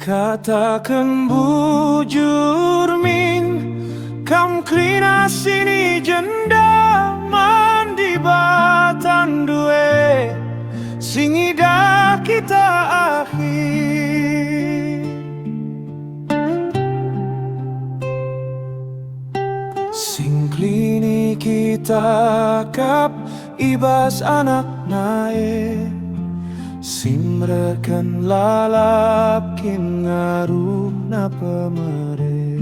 Katakan bujur min kam klina sini jenda mandi batan due singida kita akhir sing klini kita kap ibas anak nae simrekan lalap kin ngaruh na pemere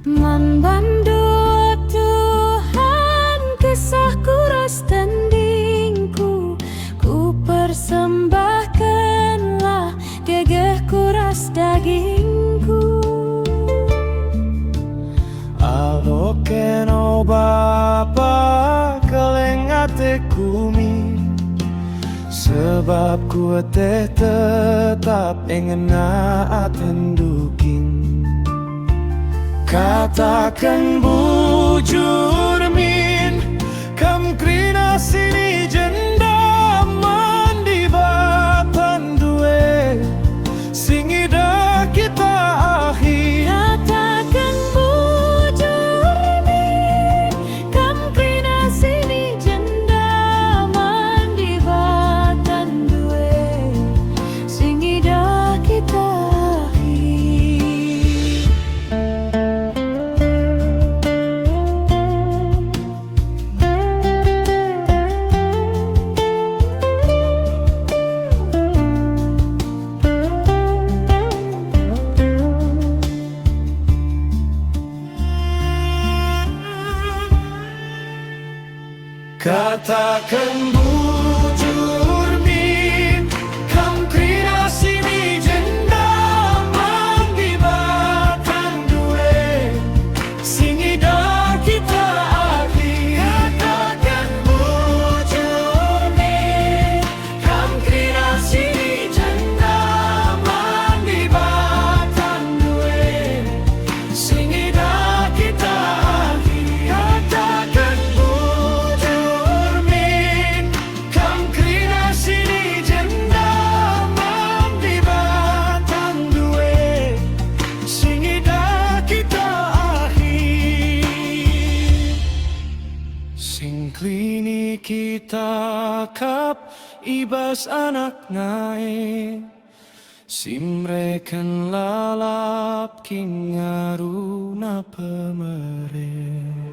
membantu Tuhan kisah kuras tandingku ku persembahkanlah gegeh kuras dagingku aloken o bapa kelengate kumi sebab ku teh tetap ingin atendukin katakan bujur min kam krina sini jenda mandi batan due singida kita akhir katakan bujur min kam krina sini jenda mandi batan due singida kita katakan bujur min kam krina sini jenda mandi batan due singida kita akhir katakan bujur min kam krina sini jenda mandi batan due singida kita akhir katakan sing klini kita kap ibas anak nae simrekan lalap king ngaruna pemere